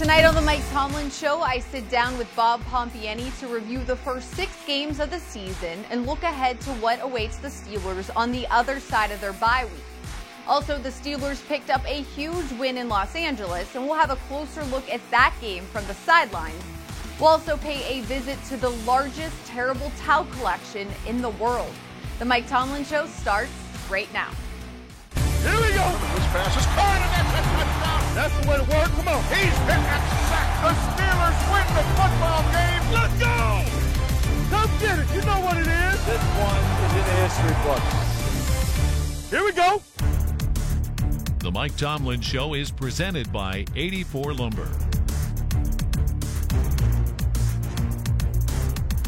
Tonight on the Mike Tomlin Show, I sit down with Bob Pompiani to review the first 6 games of the season and look ahead to what awaits the Steelers on the other side of their bye week. Also, the Steelers picked up a huge win in Los Angeles, and we'll have a closer look at that game from the sidelines. We'll also pay a visit to the largest terrible towel collection in the world. The Mike Tomlin Show starts right now. Here we go. This pass is caught, and that's a touchdown. That's the way to work. Come on. He's hit that sack. The Steelers win the football game. Let's go. Come get it. You know what it is. This one is in the history books. Here we go. The Mike Tomlin Show is presented by 84 Lumber.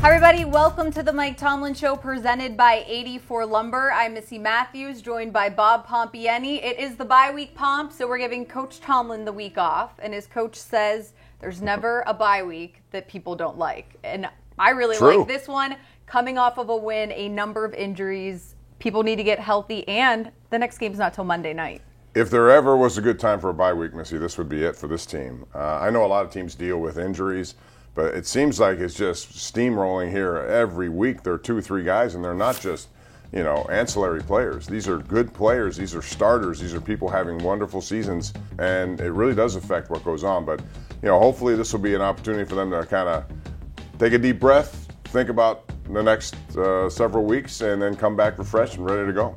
Hi everybody, welcome to the Mike Tomlin Show presented by 84 Lumber. I'm Missy Matthews, joined by Bob Pompiani. It is the bye week, Pomp, so we're giving Coach Tomlin the week off. And his coach says there's never a bye week that people don't like. And I really like this one. Coming off of a win, a number of injuries, people need to get healthy, and the next game's not till Monday night. If there ever was a good time for a bye week, Missy, this would be it for this team. I know a lot of teams deal with injuries, but it seems like it's just steamrolling here every week. There are 2 or 3 guys, and they're not just, ancillary players. These are good players. These are starters. These are people having wonderful seasons, and it really does affect what goes on. But, hopefully this will be an opportunity for them to kind of take a deep breath, think about the next several weeks, and then come back refreshed and ready to go.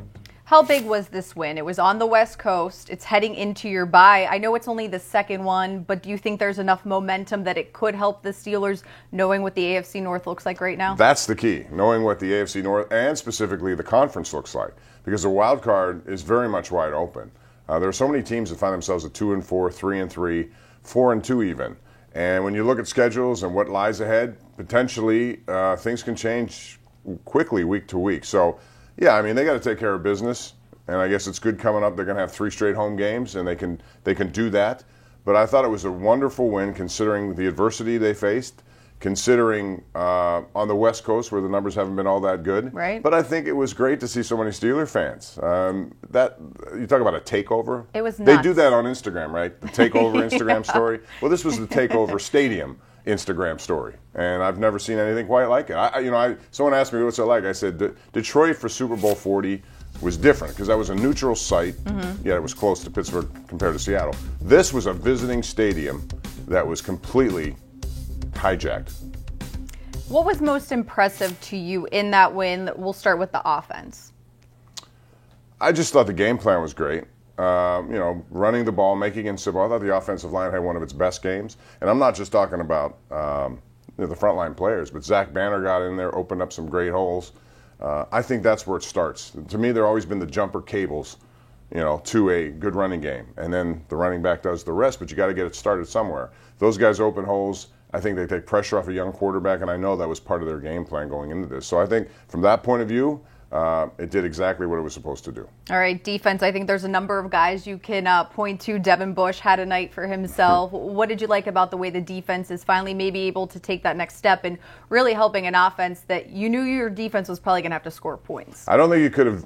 How big was this win? It was on the West Coast. It's heading into your bye. I know it's only the second one, but do you think there's enough momentum that it could help the Steelers knowing what the AFC North looks like right now? That's the key, knowing what the AFC North and specifically the conference looks like, because the wild card is very much wide open. There are so many teams that find themselves at 2-4, 3-3, 4-2 even. And when you look at schedules and what lies ahead, potentially things can change quickly week to week. So, yeah, they got to take care of business, and I guess it's good coming up. They're going to have 3 straight home games, and they can do that. But I thought it was a wonderful win considering the adversity they faced, considering on the West Coast where the numbers haven't been all that good. Right. But I think it was great to see so many Steeler fans. That you talk about a takeover. It was nuts. They do that on Instagram, right? The takeover Instagram story. Well, this was the takeover stadium Instagram story, and I've never seen anything quite like it. Someone asked me what's it like. I said Detroit for Super Bowl 40 was different because that was a neutral site. Mm-hmm. Yet it was close to Pittsburgh compared to Seattle. This was a visiting stadium that was completely hijacked. What was most impressive to you in that win? We'll start with the offense. I just thought the game plan was great. Running the ball, making it simple. I thought the offensive line had one of its best games. And I'm not just talking about the frontline players, but Zach Banner got in there, opened up some great holes. I think that's where it starts. To me, there have always been the jumper cables, to a good running game. And then the running back does the rest, but you got to get it started somewhere. Those guys open holes. I think they take pressure off a young quarterback, and I know that was part of their game plan going into this. So I think from that point of view, it did exactly what it was supposed to do. All right, defense. I think there's a number of guys you can point to. Devin Bush had a night for himself. What did you like about the way the defense is finally maybe able to take that next step and really helping an offense that you knew your defense was probably going to have to score points? I don't think you could have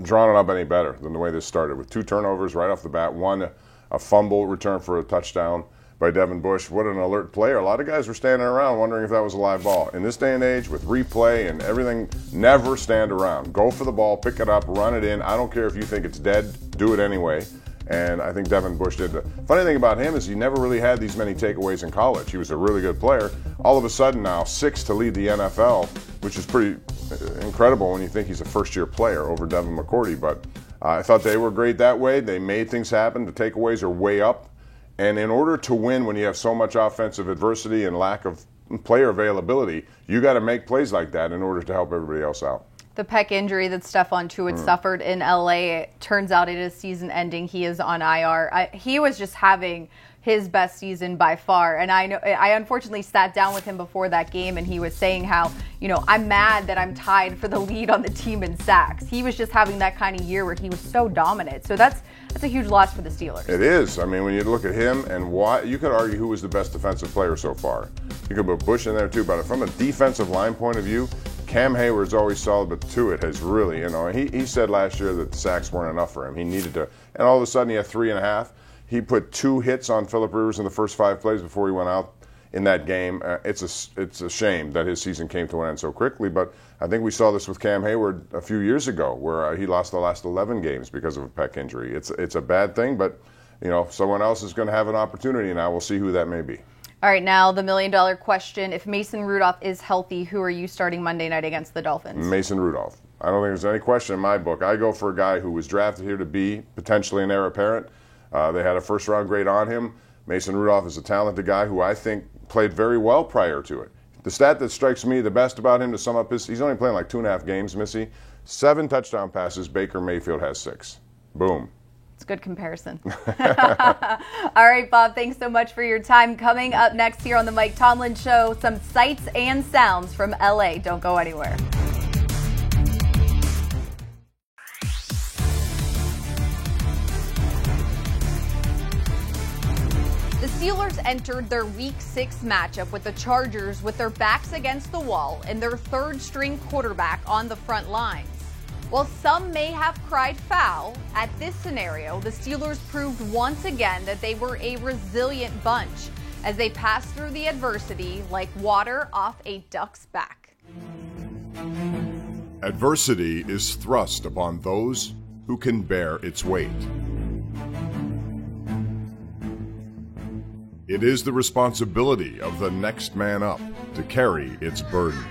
drawn it up any better than the way this started with 2 turnovers right off the bat, one a fumble return for a touchdown by Devin Bush. What an alert player. A lot of guys were standing around wondering if that was a live ball. In this day and age, with replay and everything, never stand around. Go for the ball, pick it up, run it in. I don't care if you think it's dead, do it anyway. And I think Devin Bush did. The funny thing about him is he never really had these many takeaways in college. He was a really good player. All of a sudden now, 6 to lead the NFL, which is pretty incredible when you think he's a first-year player over Devin McCourty. But I thought they were great that way. They made things happen. The takeaways are way up. And in order to win when you have so much offensive adversity and lack of player availability, you got to make plays like that in order to help everybody else out. The pec injury that Stephon Tuitt suffered in LA, it turns out it is season ending. He is on IR. He was just having his best season by far. And I unfortunately sat down with him before that game, and he was saying how, I'm mad that I'm tied for the lead on the team in sacks. He was just having that kind of year where he was so dominant. So that's a huge loss for the Steelers. It is. When you look at him and why, you could argue who was the best defensive player so far. You could put Bush in there too, but from a defensive line point of view, Cam Hayward's always solid, but Tuitt has really, he said last year that the sacks weren't enough for him. He needed to, and all of a sudden he had 3.5. He put 2 hits on Phillip Rivers in the first 5 plays before he went out in that game. It's a shame that his season came to an end so quickly, but I think we saw this with Cam Hayward a few years ago, where he lost the last 11 games because of a pec injury. It's a bad thing, but someone else is going to have an opportunity now. We'll see who that may be. All right, now the million-dollar question. If Mason Rudolph is healthy, who are you starting Monday night against the Dolphins? Mason Rudolph. I don't think there's any question in my book. I go for a guy who was drafted here to be potentially an heir apparent. They had a first-round grade on him. Mason Rudolph is a talented guy who I think played very well prior to it. The stat that strikes me the best about him, to sum up he's only playing like 2.5 games, Missy. 7 touchdown passes. Baker Mayfield has 6. Boom. It's a good comparison. All right, Bob, thanks so much for your time. Coming up next here on the Mike Tomlin Show, some sights and sounds from LA. Don't go anywhere. The Steelers entered their Week 6 matchup with the Chargers with their backs against the wall and their third-string quarterback on the front lines. While some may have cried foul, at this scenario, the Steelers proved once again that they were a resilient bunch as they passed through the adversity like water off a duck's back. Adversity is thrust upon those who can bear its weight. It is the responsibility of the next man up to carry its burden.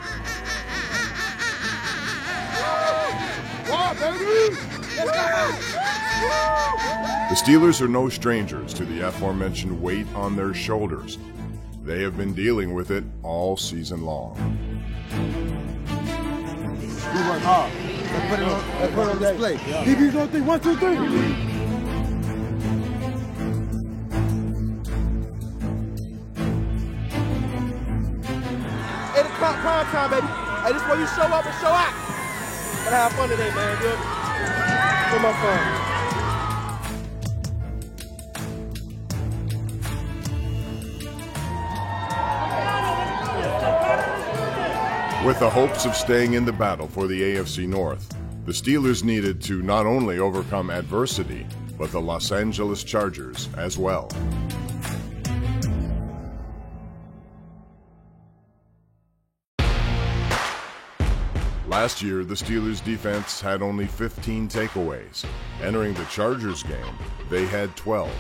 The Steelers are no strangers to the aforementioned weight on their shoulders. They have been dealing with it all season long. We work hard. Let's put it on display. DB's on 3, 1, 2, 3. Hey, it's prime time, baby. Hey, this is where you show up and show out. Gotta have fun today, man. Good. So much fun. With the hopes of staying in the battle for the AFC North, the Steelers needed to not only overcome adversity, but the Los Angeles Chargers as well. Last year, the Steelers' defense had only 15 takeaways. Entering the Chargers game, they had 12,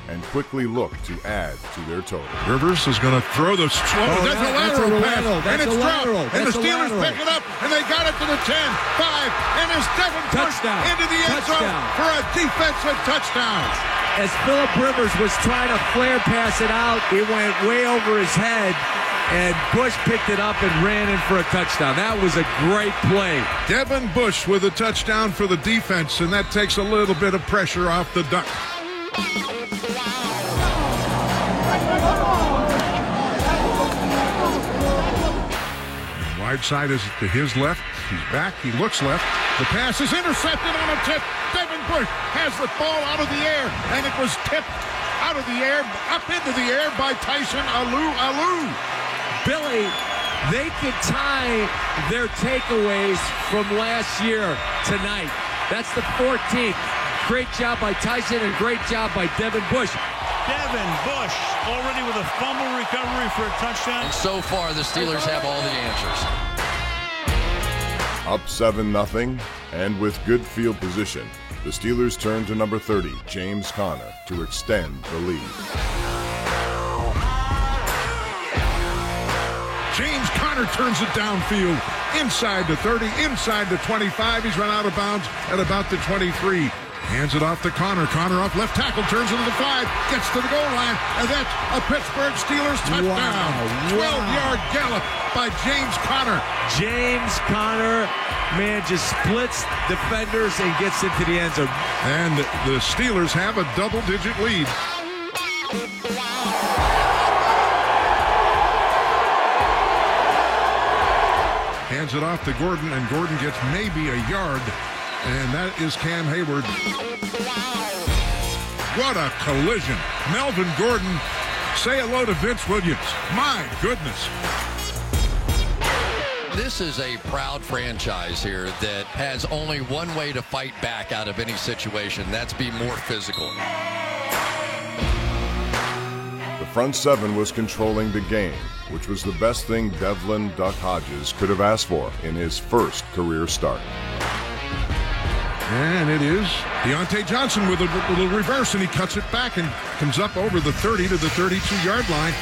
and quickly looked to add to their total. Rivers is going to throw the that's a lateral pass, and it's dropped, and the Steelers pick it up, and they got it to the 10, 5, and it's Devin Bush into the end zone for a defensive touchdown. As Phillip Rivers was trying to flare pass it out, it went way over his head, and Bush picked it up and ran in for a touchdown. That was a great play. Devin Bush with a touchdown for the defense, and that takes a little bit of pressure off the Duck. Wide side is to his left. He's back. He looks left. The pass is intercepted on a tip. Devin Bush has the ball out of the air, and it was tipped out of the air, up into the air by Tyson Alou. Billy, they could tie their takeaways from last year tonight. That's the 14th. Great job by Tyson and great job by Devin Bush. Devin Bush already with a fumble recovery for a touchdown. And so far, the Steelers have all the answers. Up 7-0, and with good field position, the Steelers turn to number 30, James Conner, to extend the lead. James Conner turns it downfield, inside the 30, inside the 25. He's run out of bounds at about the 23. Hands it off to Conner. Conner off left tackle, turns into the 5, gets to the goal line, and that's a Pittsburgh Steelers touchdown. 12-yard gallop by James Conner. James Conner, man, just splits defenders and gets into the end zone. And the Steelers have a double-digit lead. Hands it off to Gordon, and Gordon gets maybe a yard. And that is Cam Hayward. What a collision. Melvin Gordon, say hello to Vince Williams. My goodness. This is a proud franchise here that has only one way to fight back out of any situation. That's be more physical. front seven was controlling the game, which was the best thing Devlin Duck Hodges could have asked for in his first career start. And it is Deontay Johnson with a little reverse, and he cuts it back and comes up over the 30 to the 32-yard line.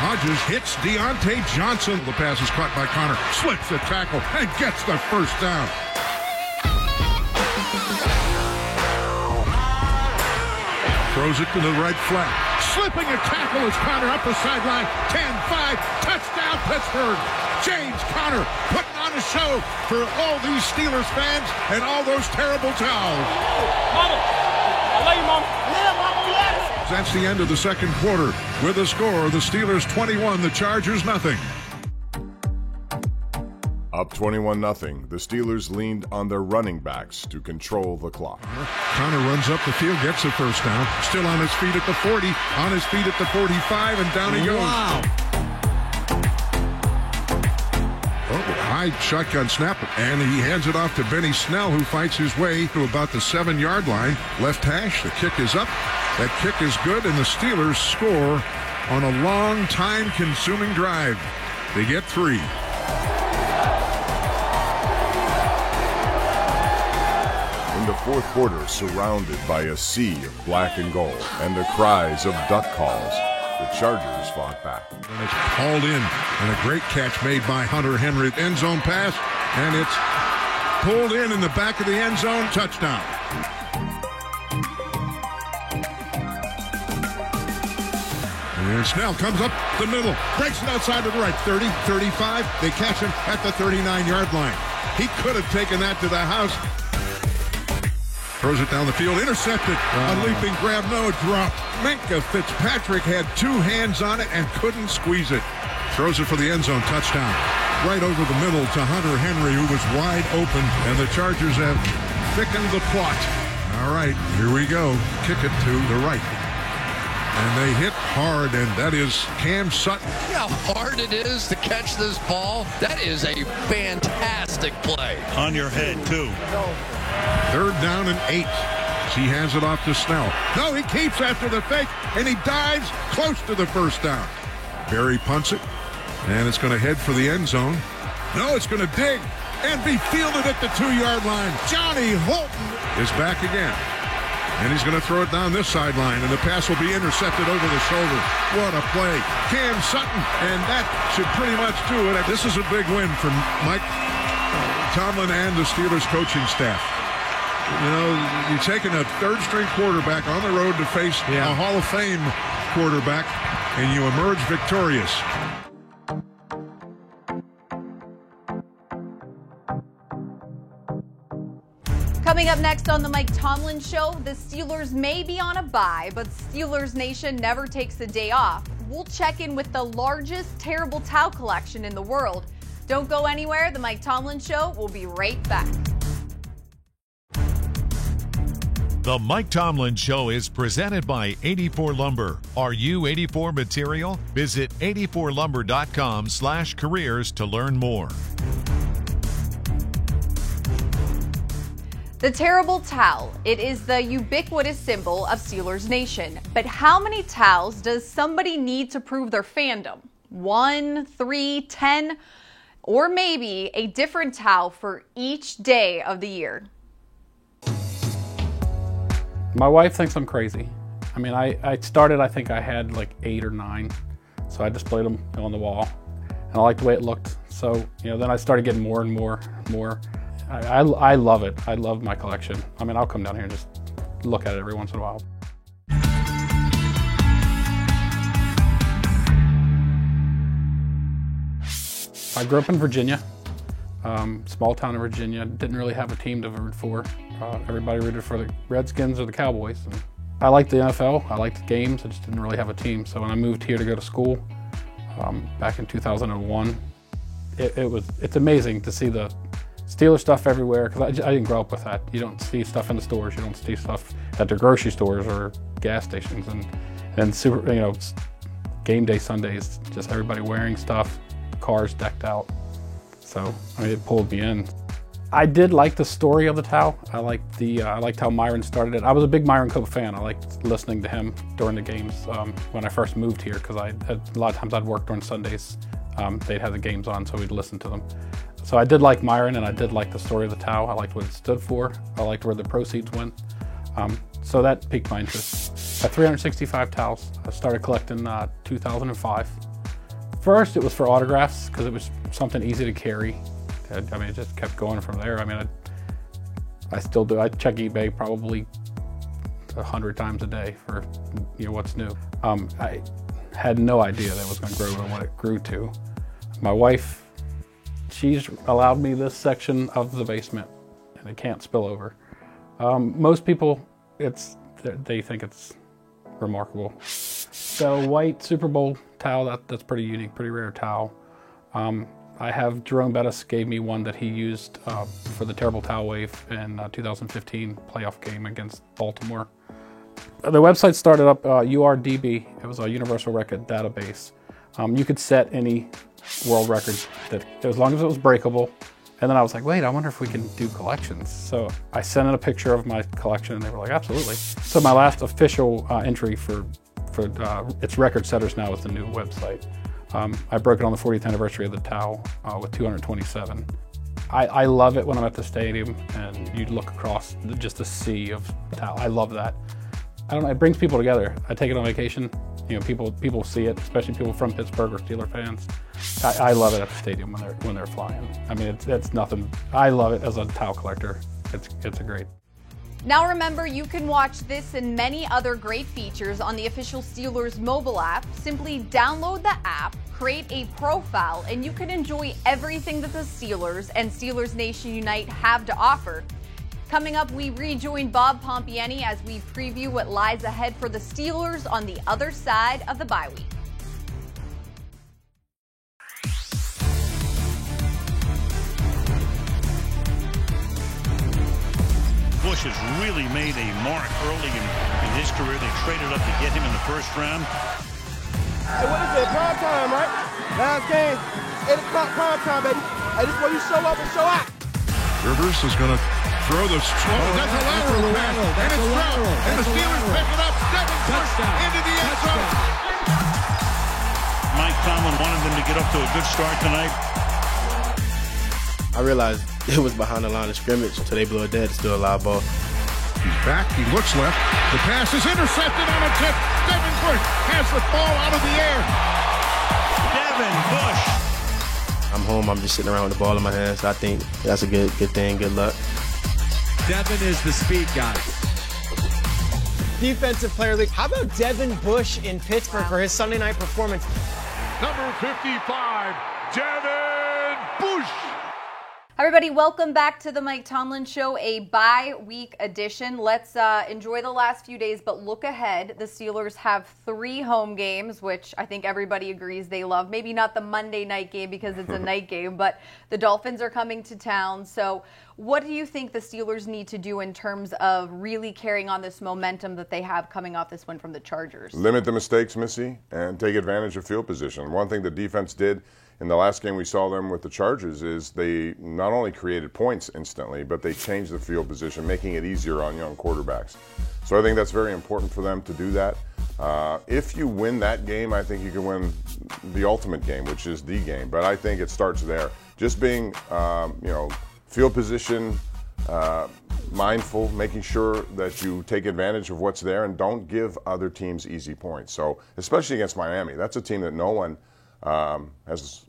Hodges hits Deontay Johnson. The pass is caught by Connor, slips the tackle, and gets the first down. Throws it to the right flat. Slipping a tackle is Connor up the sideline. 10-5, touchdown Pittsburgh. James Conner putting on a show for all these Steelers fans and all those terrible towels. Mama, I love you, Mama. Yeah, Mama, yes. That's the end of the second quarter. With the score, the Steelers 21, the Chargers nothing. Up 21-0, the Steelers leaned on their running backs to control the clock. Connor runs up the field, gets the first down. Still on his feet at the 40, on his feet at the 45, and down he goes. Wow. High shotgun snap, and he hands it off to Benny Snell, who fights his way to about the 7-yard line. Left hash, the kick is up. That kick is good, and the Steelers score on a long, time-consuming drive. They get 3. In the fourth quarter, surrounded by a sea of black and gold and the cries of duck calls, the Chargers fought back. And it's hauled in, and a great catch made by Hunter Henry. End zone pass, and it's pulled in the back of the end zone. Touchdown. And Snell comes up the middle, breaks it outside to the right, 30, 35. They catch him at the 39-yard line. He could have taken that to the house. Throws it down the field, intercepted. A leaping grab, no, dropped. Minkah Fitzpatrick had 2 hands on it and couldn't squeeze it. Throws it for the end zone, touchdown. Right over the middle to Hunter Henry, who was wide open, and the Chargers have thickened the plot. All right, here we go. Kick it to the right. And they hit hard, and that is Cam Sutton. You know how hard it is to catch this ball? That is a fantastic play. On your head, too. 3rd down and 8. He hands it off to Snell. No, he keeps after the fake, and he dives close to the first down. Barry punts it, and it's going to head for the end zone. No, it's going to dig and be fielded at the 2-yard line. Johnny Holton is back again. And he's going to throw it down this sideline, and the pass will be intercepted over the shoulder. What a play. Cam Sutton, and that should pretty much do it. This is a big win for Mike Tomlin and the Steelers coaching staff. You know, you're taking a 3rd-string quarterback on the road to face a Hall of Fame quarterback, and you emerge victorious. Coming up next on the Mike Tomlin Show, the Steelers may be on a bye, but Steelers Nation never takes a day off. We'll check in with the largest terrible towel collection in the world. Don't go anywhere. The Mike Tomlin Show will be right back. The Mike Tomlin Show is presented by 84 Lumber. Are you 84 material? Visit 84lumber.com/careers to learn more. The terrible towel. It is the ubiquitous symbol of Steelers Nation. But how many towels does somebody need to prove their fandom? 1, 3, 10, or maybe a different towel for each day of the year? My wife thinks I'm crazy. I mean, I started, I think I had like 8 or 9. So I displayed them on the wall. And I liked the way it looked. So, you know, then I started getting more and more. I love it. I love my collection. I mean, I'll come down here and just look at it every once in a while. I grew up in Virginia, small town in Virginia. Didn't really have a team to root for. Everybody rooted for the Redskins or the Cowboys. And I liked the NFL. I liked the games. I just didn't really have a team. So when I moved here to go to school back in 2001, it's amazing to see the Steelers stuff everywhere, because I didn't grow up with that. You don't see stuff in the stores. You don't see stuff at the grocery stores or gas stations, and super, you know, game day Sundays, just everybody wearing stuff, cars decked out. So I mean, it pulled me in. I did like the story of the towel. I liked how Myron started it. I was a big Myron Cope fan. I liked listening to him during the games when I first moved here, because a lot of times I'd work during Sundays. They'd have the games on, so we'd listen to them. So I did like Myron, and I did like the story of the towel. I liked what it stood for. I liked where the proceeds went. So that piqued my interest. At 365 towels, I started collecting 2005. First, it was for autographs, because it was something easy to carry. I mean, it just kept going from there. I mean, I still do. I check eBay probably 100 times a day for what's new. I had no idea that it was going to grow to what it grew to. My wife, she's allowed me this section of the basement, and it can't spill over. Most people, they think it's remarkable. The white Super Bowl towel, that's pretty unique, pretty rare towel. I have Jerome Bettis gave me one that he used for the terrible towel wave in 2015 playoff game against Baltimore. The website started up URDB. It was a universal record database. You could set any world record as long as it was breakable. And then I was like, wait, I wonder if we can do collections. So I sent in a picture of my collection, and they were like, absolutely. So my last official entry for its record setters now is the new website. I broke it on the 40th anniversary of the towel with 227. I love it when I'm at the stadium and you look across just a sea of towel. I love that. I don't know, it brings people together. I take it on vacation, people see it, especially people from Pittsburgh or Steeler fans. I love it at the stadium when they're flying. I mean, it's nothing. I love it as a towel collector. It's a great. Now remember, you can watch this and many other great features on the official Steelers mobile app. Simply download the app, create a profile, and you can enjoy everything that the Steelers and Steelers Nation Unite have to offer. Coming up, we rejoin Bob Pompiani as we preview what lies ahead for the Steelers on the other side of the bye week. Bush has really made a mark early in his career. They traded up to get him in the first round. Hey, what is it? Prime time, right? Last game, 8 o'clock prime time, baby. Hey, this is where you show up and show out. Rivers is going to throw the that's a lateral pass, and it's thrown, and the Steelers pick it up. Devin Bush into the end zone. Mike Tomlin wanted them to get up to a good start tonight. I realized it was behind the line of scrimmage until they blew it dead. It's still a live ball. He's back. He looks left. The pass is intercepted on a tip. Devin Bush has the ball out of the air. Devin Bush. I'm home. I'm just sitting around with the ball in my hands. I think that's a good thing. Good luck. Devin is the speed guy. Defensive Player of the Week. How about Devin Bush in Pittsburgh for his Sunday night performance? Number 55, Devin Bush. Everybody, welcome back to the Mike Tomlin Show, a bye-week edition. Let's enjoy the last few days, but look ahead. The Steelers have 3 home games, which I think everybody agrees they love. Maybe not the Monday night game because it's a night game, but the Dolphins are coming to town. So what do you think the Steelers need to do in terms of really carrying on this momentum that they have coming off this win from the Chargers? Limit the mistakes, Missy, and take advantage of field position. One thing the defense did in the last game we saw them with the Chargers is they not only created points instantly, but they changed the field position, making it easier on young quarterbacks. So I think that's very important for them to do that. If you win that game, I think you can win the ultimate game, which is the game. But I think it starts there. Just being, field position, mindful, making sure that you take advantage of what's there and don't give other teams easy points. So especially against Miami, that's a team that no one has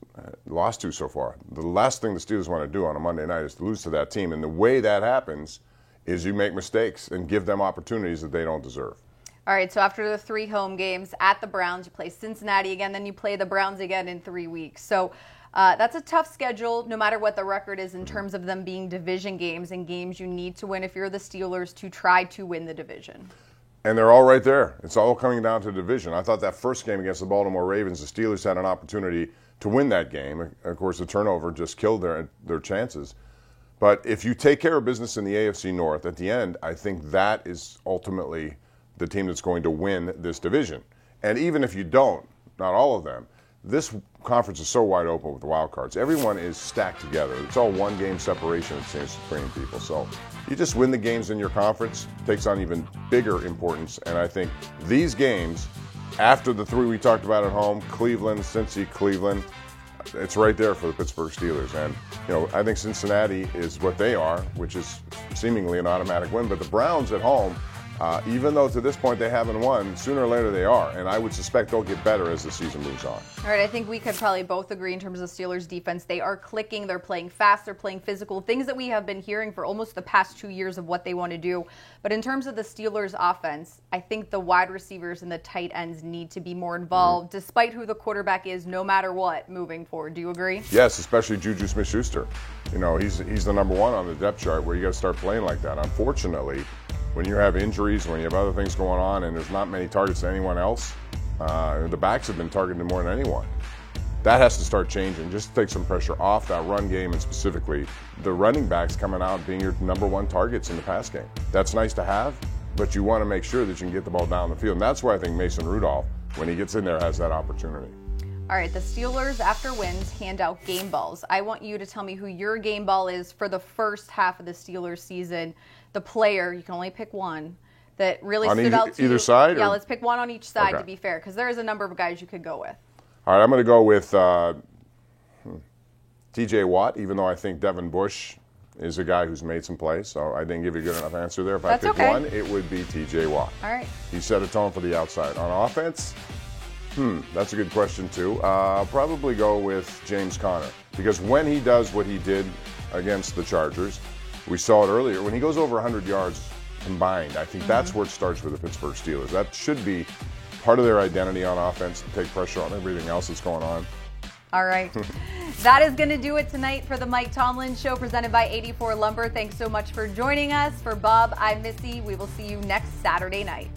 lost to so far. The last thing the Steelers want to do on a Monday night is to lose to that team. And the way that happens is you make mistakes and give them opportunities that they don't deserve. All right, so after the 3 home games at the Browns, you play Cincinnati again, then you play the Browns again in 3 weeks. So that's a tough schedule, no matter what the record is in terms of them being division games and games you need to win if you're the Steelers to try to win the division. And they're all right there. It's all coming down to division. I thought that first game against the Baltimore Ravens, the Steelers had an opportunity to win that game. Of course, the turnover just killed their chances. But if you take care of business in the AFC North, at the end, I think that is ultimately the team that's going to win this division. And even if you don't, not all of them, this conference is so wide open with the wild cards. Everyone is stacked together. It's all one game separation, it seems, between people. So you just win the games in your conference, takes on even bigger importance. And I think these games, after the 3 we talked about at home, Cleveland, Cincy, Cleveland, it's right there for the Pittsburgh Steelers. And, I think Cincinnati is what they are, which is seemingly an automatic win. But the Browns at home, even though to this point they haven't won, sooner or later they are. And I would suspect they'll get better as the season moves on. All right, I think we could probably both agree in terms of Steelers defense. They are clicking, they're playing fast, they're playing physical, things that we have been hearing for almost the past 2 years of what they want to do. But in terms of the Steelers offense, I think the wide receivers and the tight ends need to be more involved, despite who the quarterback is, no matter what, moving forward. Do you agree? Yes, especially Juju Smith-Schuster. He's the number one on the depth chart where you got to start playing like that. Unfortunately, when you have injuries, when you have other things going on, and there's not many targets to anyone else, the backs have been targeted more than anyone. That has to start changing. Just take some pressure off that run game, and specifically the running backs coming out being your number one targets in the pass game. That's nice to have, but you want to make sure that you can get the ball down the field. And that's why I think Mason Rudolph, when he gets in there, has that opportunity. All right, the Steelers, after wins, hand out game balls. I want you to tell me who your game ball is for the first half of the Steelers season. The player, you can only pick one, that really stood out to you. Either side? Yeah, let's pick one on each side to be fair, because there is a number of guys you could go with. All right, I'm going to go with T.J. Watt, even though I think Devin Bush is a guy who's made some plays, so I didn't give you a good enough answer there. If I pick one, it would be T.J. Watt. All right. He set a tone for the outside. On offense, that's a good question, too. I'll probably go with James Conner, because when he does what he did against the Chargers, we saw it earlier, when he goes over 100 yards combined, I think that's where it starts for the Pittsburgh Steelers. That should be part of their identity on offense, to take pressure on everything else that's going on. All right. That is going to do it tonight for the Mike Tomlin Show, presented by 84 Lumber. Thanks so much for joining us. For Bob, I'm Missy. We will see you next Saturday night.